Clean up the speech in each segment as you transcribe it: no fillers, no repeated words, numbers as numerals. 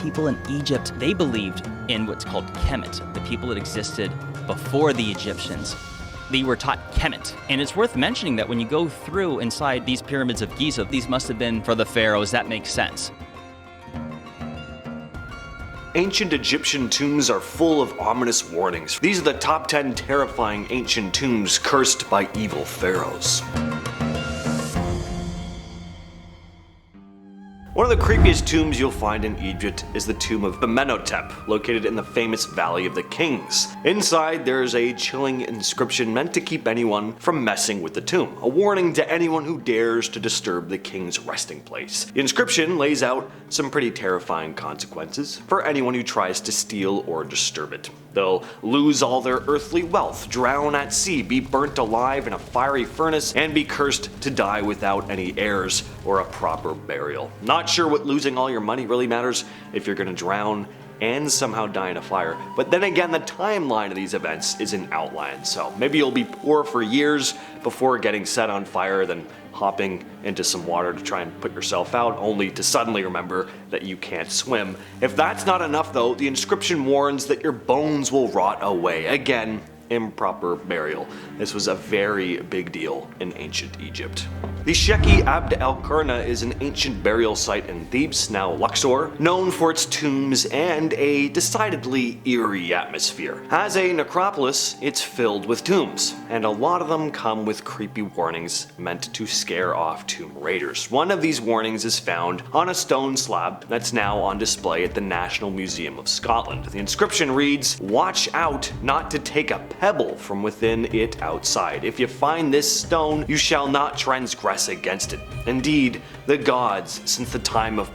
people in Egypt, they believed in what's called Kemet, the people that existed before the Egyptians. They were taught Kemet. And it's worth mentioning that when you go through inside these pyramids of Giza, these must have been for the pharaohs. That makes sense. Ancient Egyptian tombs are full of ominous warnings. These are the top 10 terrifying ancient tombs cursed by evil pharaohs. One of the creepiest tombs you'll find in Egypt is the tomb of Amenhotep, located in the famous Valley of the Kings. Inside, there's a chilling inscription meant to keep anyone from messing with the tomb, a warning to anyone who dares to disturb the king's resting place. The inscription lays out some pretty terrifying consequences for anyone who tries to steal or disturb it. They'll lose all their earthly wealth, drown at sea, be burnt alive in a fiery furnace, and be cursed to die without any heirs or a proper burial. Not sure what losing all your money really matters if you're gonna drown and somehow die in a fire. But then again, the timeline of these events is an outline, so maybe you'll be poor for years before getting set on fire, then hopping into some water to try and put yourself out, only to suddenly remember that you can't swim. If that's not enough though, the inscription warns that your bones will rot away. Again, improper burial. This was a very big deal in ancient Egypt. The Sheikh Abd el-Qurna is an ancient burial site in Thebes, now Luxor, known for its tombs and a decidedly eerie atmosphere. As a necropolis, it's filled with tombs, and a lot of them come with creepy warnings meant to scare off tomb raiders. One of these warnings is found on a stone slab that's now on display at the National Museum of Scotland. The inscription reads, "Watch out not to take a pebble from within it outside. If you find this stone, you shall not transgress against it. Indeed, the gods, since the time of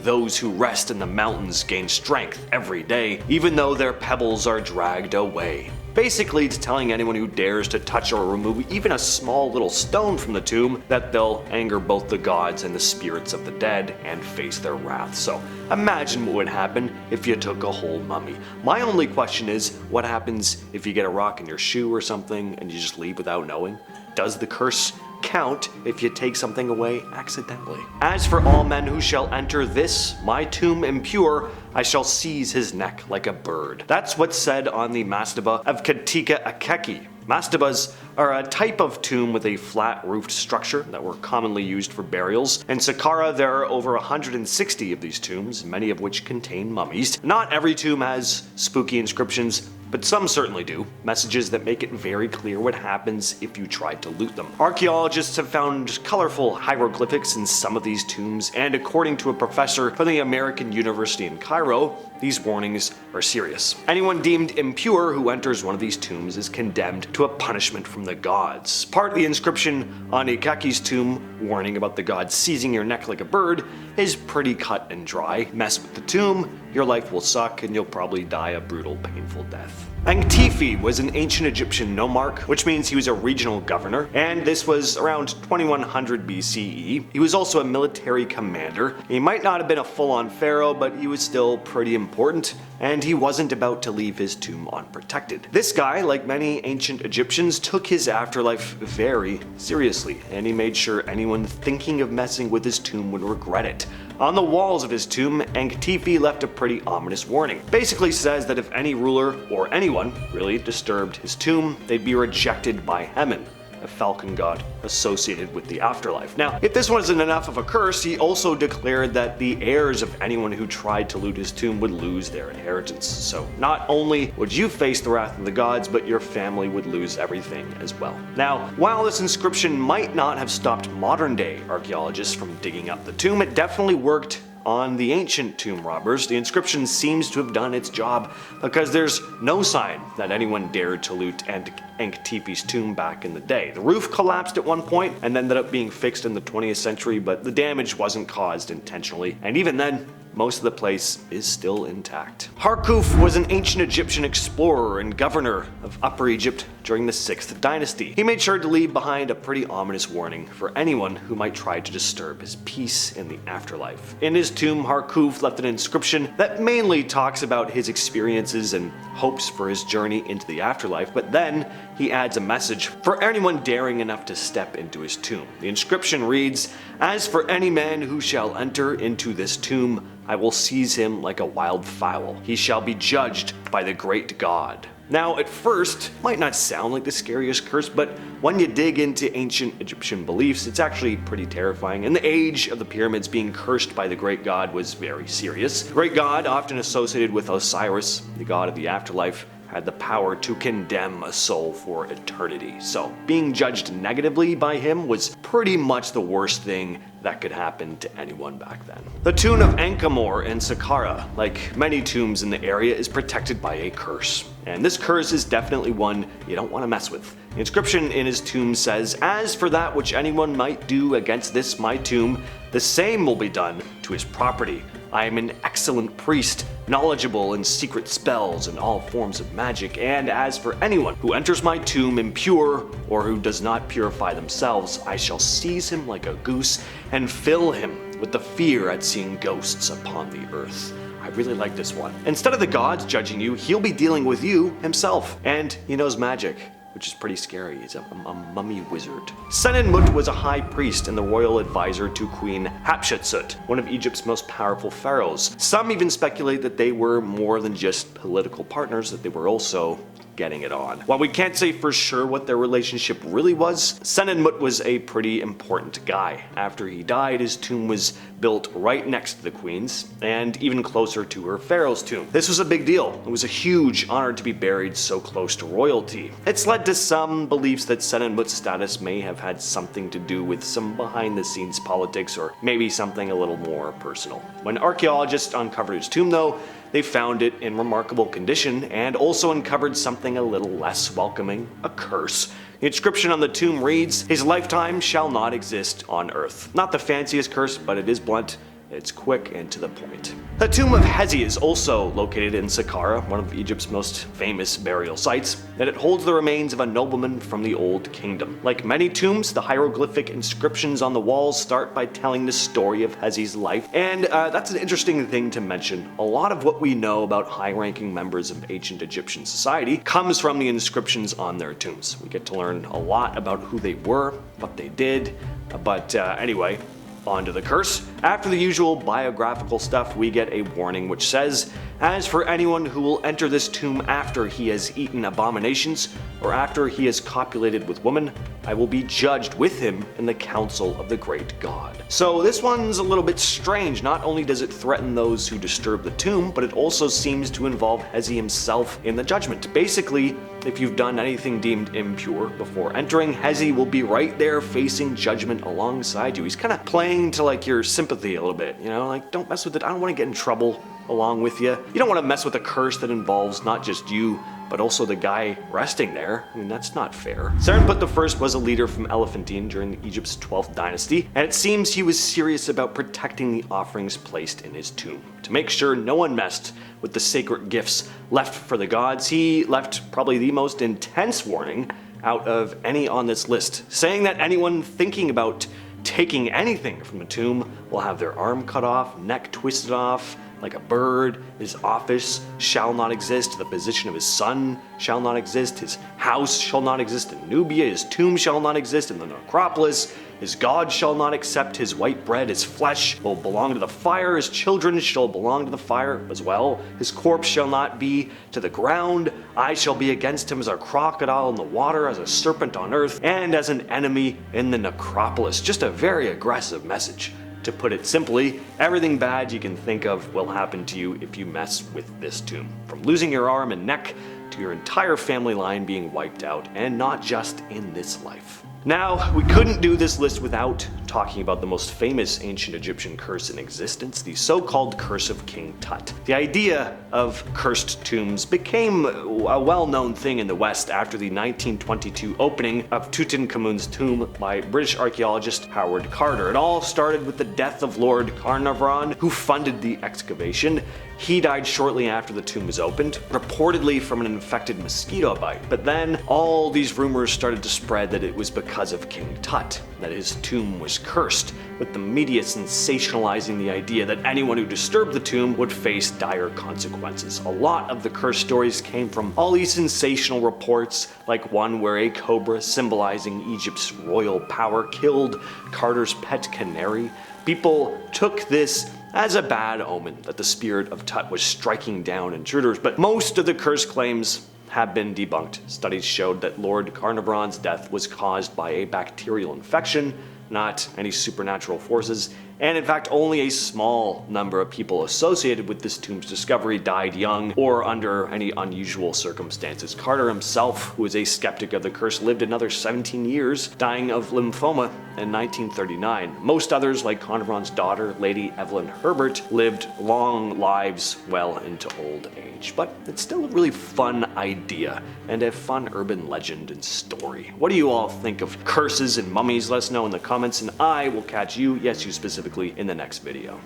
those who rest in the mountains gain strength every day, even though their pebbles are dragged away." Basically, it's telling anyone who dares to touch or remove even a small little stone from the tomb that they'll anger both the gods and the spirits of the dead and face their wrath. So imagine what would happen if you took a whole mummy. My only question is, what happens if you get a rock in your shoe or something and you just leave without knowing? Does the curse count if you take something away accidentally? "As for all men who shall enter this, my tomb impure, I shall seize his neck like a bird." That's what's said on the Mastaba of Khentika, Ikhekhi. Mastabas are a type of tomb with a flat-roofed structure that were commonly used for burials. In Saqqara, there are over 160 of these tombs, many of which contain mummies. Not every tomb has spooky inscriptions, but some certainly do, messages that make it very clear what happens if you try to loot them. Archaeologists have found colorful hieroglyphics in some of these tombs, and according to a professor from the American University in Cairo, these warnings are serious. Anyone deemed impure who enters one of these tombs is condemned to a punishment from the gods. Part of the inscription on Ikhekhi's tomb, warning about the gods seizing your neck like a bird, is pretty cut and dry. Mess with the tomb, your life will suck and you'll probably die a brutal, painful death. Ankhtifi was an ancient Egyptian nomarch, which means he was a regional governor, and this was around 2100 BCE. He was also a military commander. He might not have been a full-on pharaoh, but he was still pretty important, and he wasn't about to leave his tomb unprotected. This guy, like many ancient Egyptians, took his afterlife very seriously, and he made sure anyone thinking of messing with his tomb would regret it. On the walls of his tomb, Ankhtifi left a pretty ominous warning. Basically says that if any ruler, or anyone really, disturbed his tomb, they'd be rejected by Hemen, a falcon god associated with the afterlife. Now, if this wasn't enough of a curse, he also declared that the heirs of anyone who tried to loot his tomb would lose their inheritance. So not only would you face the wrath of the gods, but your family would lose everything as well. Now, while this inscription might not have stopped modern day archaeologists from digging up the tomb, it definitely worked on the ancient tomb robbers. The inscription seems to have done its job because there's no sign that anyone dared to loot Ankhtifi's tomb back in the day. The roof collapsed at one point and ended up being fixed in the 20th century, but the damage wasn't caused intentionally, and even then, most of the place is still intact. Harkhuf was an ancient Egyptian explorer and governor of Upper Egypt during the 6th dynasty. He made sure to leave behind a pretty ominous warning for anyone who might try to disturb his peace in the afterlife. In his tomb, Harkhuf left an inscription that mainly talks about his experiences and hopes for his journey into the afterlife, but then he adds a message for anyone daring enough to step into his tomb. The inscription reads, "As for any man who shall enter into this tomb, I will seize him like a wild fowl. He shall be judged by the great God." Now, at first, it might not sound like the scariest curse, but when you dig into ancient Egyptian beliefs, it's actually pretty terrifying, and the age of the pyramids being cursed by the great god was very serious. The great god, often associated with Osiris, the god of the afterlife, had the power to condemn a soul for eternity. So, being judged negatively by him was pretty much the worst thing that could happen to anyone back then. The Tomb of Ankhmahor in Saqqara, like many tombs in the area, is protected by a curse. And this curse is definitely one you don't want to mess with. The inscription in his tomb says, "As for that which anyone might do against this my tomb, the same will be done to his property. I am an excellent priest, knowledgeable in secret spells and all forms of magic, and as for anyone who enters my tomb impure or who does not purify themselves, I shall seize him like a goose and fill him with the fear at seeing ghosts upon the earth." I really like this one. Instead of the gods judging you, he'll be dealing with you himself. And he knows magic, which is pretty scary. He's a mummy wizard. Senenmut was a high priest and the royal advisor to Queen Hatshepsut, one of Egypt's most powerful pharaohs. Some even speculate that they were more than just political partners, that they were also getting it on. While we can't say for sure what their relationship really was, Senenmut was a pretty important guy. After he died, his tomb was built right next to the queen's, and even closer to her pharaoh's tomb. This was a big deal. It was a huge honor to be buried so close to royalty. It's led to some beliefs that Senenmut's status may have had something to do with some behind-the-scenes politics, or maybe something a little more personal. When archaeologists uncovered his tomb, though, they found it in remarkable condition and also uncovered something a little less welcoming, a curse. The inscription on the tomb reads, "His lifetime shall not exist on earth." Not the fanciest curse, but it is blunt. It's quick and to the point. The tomb of Hezi is also located in Saqqara, one of Egypt's most famous burial sites, and it holds the remains of a nobleman from the Old Kingdom. Like many tombs, the hieroglyphic inscriptions on the walls start by telling the story of Hezi's life, and that's an interesting thing to mention. A lot of what we know about high-ranking members of ancient Egyptian society comes from the inscriptions on their tombs. We get to learn a lot about who they were, what they did, but anyway, on to the curse. After the usual biographical stuff, we get a warning which says, "As for anyone who will enter this tomb after he has eaten abominations, or after he has copulated with women, I will be judged with him in the council of the great God." So this one's a little bit strange. Not only does it threaten those who disturb the tomb, but it also seems to involve Hezi himself in the judgment. Basically, if you've done anything deemed impure before entering, Hezi will be right there facing judgment alongside you. He's kind of playing to like your sympathy a little bit, you know, like don't mess with it. I don't want to get in trouble along with you. You don't want to mess with a curse that involves not just you, but also the guy resting there. I mean, that's not fair. Sarenput I was a leader from Elephantine during Egypt's 12th dynasty, and it seems he was serious about protecting the offerings placed in his tomb. To make sure no one messed with the sacred gifts left for the gods, he left probably the most intense warning out of any on this list, saying that anyone thinking about taking anything from the tomb will have their arm cut off, neck twisted off like a bird, his office shall not exist, the position of his son shall not exist, his house shall not exist in Nubia, his tomb shall not exist in the necropolis, his god shall not accept his white bread, his flesh will belong to the fire, his children shall belong to the fire as well, his corpse shall not be to the ground, I shall be against him as a crocodile in the water, as a serpent on earth, and as an enemy in the necropolis. Just a very aggressive message. To put it simply, everything bad you can think of will happen to you if you mess with this tomb. From losing your arm and neck to your entire family line being wiped out, and not just in this life. Now, we couldn't do this list without talking about the most famous ancient Egyptian curse in existence, the so-called Curse of King Tut. The idea of cursed tombs became a well-known thing in the West after the 1922 opening of Tutankhamun's tomb by British archaeologist Howard Carter. It all started with the death of Lord Carnarvon, who funded the excavation. He died shortly after the tomb was opened, reportedly from an infected mosquito bite. But then all these rumors started to spread that it was because of King Tut. that his tomb was cursed, with the media sensationalizing the idea that anyone who disturbed the tomb would face dire consequences. A lot of the curse stories came from all these sensational reports, like one where a cobra symbolizing Egypt's royal power killed Carter's pet canary. People took this as a bad omen that the spirit of Tut was striking down intruders, but most of the curse claims have been debunked. Studies showed that Lord Carnarvon's death was caused by a bacterial infection, not any supernatural forces, and in fact only a small number of people associated with this tomb's discovery died young or under any unusual circumstances. Carter himself, who is a skeptic of the curse, lived another 17 years, dying of lymphoma in 1939. Most others, like Carnarvon's daughter, Lady Evelyn Herbert, lived long lives well into old age. But it's still a really fun idea and a fun urban legend and story. What do you all think of curses and mummies? Let us know in the comments, and I will catch you, yes you specifically, in the next video.